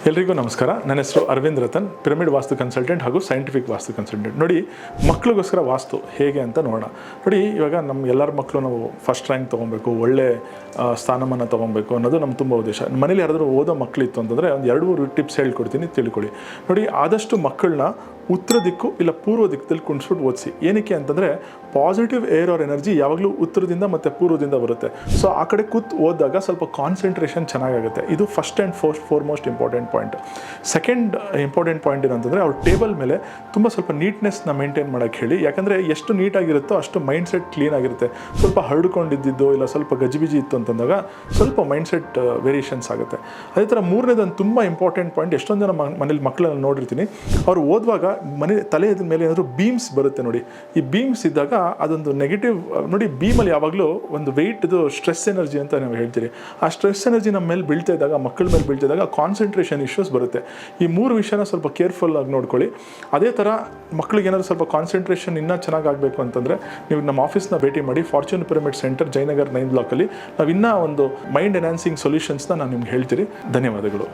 ಎಲ್ರಿಗೂ ನಮಸ್ಕಾರ. ನನ್ನ ಹೆಸರು ಅರವಿಂದ್ ರತನ್, ಪಿರಮಿಡ್ ವಾಸ್ತು ಕನ್ಸಲ್ಟೆಂಟ್ ಹಾಗೂ ಸೈಂಟಿಫಿಕ್ ವಾಸ್ತು ಕನ್ಸಲ್ಟೆಂಟ್. ನೋಡಿ, ಮಕ್ಕಳಿಗೋಸ್ಕರ ವಾಸ್ತು ಹೇಗೆ ಅಂತ ನೋಡೋಣ. ನೋಡಿ, ಇವಾಗ ನಮ್ಮ ಎಲ್ಲರ ಮಕ್ಕಳು ನಾವು ಫಸ್ಟ್ ರ್ಯಾಂಕ್ ತೊಗೊಬೇಕು, ಒಳ್ಳೆ ಸ್ಥಾನಮಾನ ತೊಗೊಬೇಕು ಅನ್ನೋದು ನಮ್ಮ ತುಂಬ ಉದ್ದೇಶ. ಮನೇಲಿ ಯಾರಾದರೂ ಓದೋ ಮಕ್ಕಳಿತ್ತು ಅಂತಂದರೆ ಒಂದು 2-3 ಟಿಪ್ಸ್ ಹೇಳ್ಕೊಡ್ತೀನಿ, ತಿಳ್ಕೊಳ್ಳಿ. ನೋಡಿ, ಆದಷ್ಟು ಮಕ್ಕಳನ್ನ ಉತ್ತರ ದಿಕ್ಕು ಇಲ್ಲ ಪೂರ್ವ ದಿಕ್ಕದಲ್ಲಿ ಕುಣಿಸ್ಬಿಟ್ಟು ಓದಿಸಿ. ಏನಕ್ಕೆ ಅಂತಂದರೆ ಪಾಸಿಟಿವ್ ಏರ್ ಆರ್ ಎನರ್ಜಿ ಯಾವಾಗಲೂ ಉತ್ತರದಿಂದ ಮತ್ತು ಪೂರ್ವದಿಂದ ಬರುತ್ತೆ. ಸೊ ಆ ಕಡೆ ಕೂತ್ ಓದಿದಾಗ ಸ್ವಲ್ಪ ಕಾನ್ಸಂಟ್ರೇಷನ್ ಚೆನ್ನಾಗಾಗುತ್ತೆ. ಇದು first and foremost important point. Second important point ಏನಂತಂದರೆ ಅವ್ರ ಟೇಬಲ್ ಮೇಲೆ ತುಂಬ ಸ್ವಲ್ಪ ನೀಟ್ನೆಸ್ನ ಮೇಂಟೈನ್ ಮಾಡೋಕ್ಕೆ ಹೇಳಿ. ಯಾಕಂದರೆ ಎಷ್ಟು ನೀಟಾಗಿರುತ್ತೋ ಅಷ್ಟು ಮೈಂಡ್ ಸೆಟ್ ಕ್ಲೀನ್ ಆಗಿರುತ್ತೆ. ಸ್ವಲ್ಪ ಹರಡ್ಕೊಂಡಿದ್ದು ಇಲ್ಲ ಸ್ವಲ್ಪ ಗಜಿಬಿಜಿ ಇತ್ತು ಅಂತಂದಾಗ ಸ್ವಲ್ಪ ಮೈಂಡ್ ಸೆಟ್ ವೇರಿಯೇಷನ್ಸ್ ಆಗುತ್ತೆ. ಅದೇ ಥರ ಮೂರನೇದೊಂದು ತುಂಬ ಇಂಪಾರ್ಟೆಂಟ್ ಪಾಯಿಂಟ್, ಎಷ್ಟೊಂದು ಜನ ಮನೇಲಿ ಮಕ್ಕಳನ್ನ ನೋಡಿರ್ತೀನಿ, ಅವ್ರು ಓದುವಾಗ ಮನೆ ತಲೆಯ ಮೇಲೆ ಏನಾದರೂ ಬೀಮ್ಸ್ ಬರುತ್ತೆ. ನೋಡಿ, ಈ ಬೀಮ್ಸ್ ಇದ್ದಾಗ ಅದೊಂದು ನೆಗೆಟಿವ್. ನೋಡಿ, ಬೀಮಲ್ಲಿ ಯಾವಾಗಲೂ ಒಂದು ವೆಯ್ಟ್, ಇದು ಸ್ಟ್ರೆಸ್ ಎನರ್ಜಿ ಅಂತ ನಾವು ಹೇಳ್ತೀರಿ. ಆ ಸ್ಟ್ರೆಸ್ ಎನರ್ಜಿ ನಮ್ಮ ಮೇಲೆ ಬೀಳ್ತಾ ಇದ್ದಾಗ, ಮಕ್ಕಳ ಮೇಲೆ ಬೀಳ್ತಾ ಇದ್ದಾಗ ಕಾನ್ಸಂಟ್ರೇಷನ್ ಇಶ್ಯೂಸ್ ಬರುತ್ತೆ. ಈ 3 ವಿಷಯನ ಸ್ವಲ್ಪ ಕೇರ್ಫುಲ್ಲಾಗಿ ನೋಡ್ಕೊಳ್ಳಿ. ಅದೇ ಥರ ಮಕ್ಕಳಿಗೆ ಏನಾದರೂ ಸ್ವಲ್ಪ ಕಾನ್ಸಂಟ್ರೇಷನ್ ಇನ್ನೂ ಚೆನ್ನಾಗಾಗಬೇಕು ಅಂತಂದರೆ ನೀವು ನಮ್ಮ ಆಫೀಸ್ನ ಭೇಟಿ ಮಾಡಿ. ಫಾರ್ಚೂನ್ ಪಿರಮಿಡ್ ಸೆಂಟರ್, ಜಯನಗರ್ 9 ಬ್ಲಾಕಲ್ಲಿ ನಾವು ಇನ್ನೂ ಒಂದು ಮೈಂಡ್ ಎನ್ಹಾನ್ಸಿಂಗ್ ಸೊಲ್ಯೂಷನ್ಸ್ನ ನಾನು ನಿಮ್ಗೆ ಹೇಳ್ತೀರಿ. ಧನ್ಯವಾದಗಳು.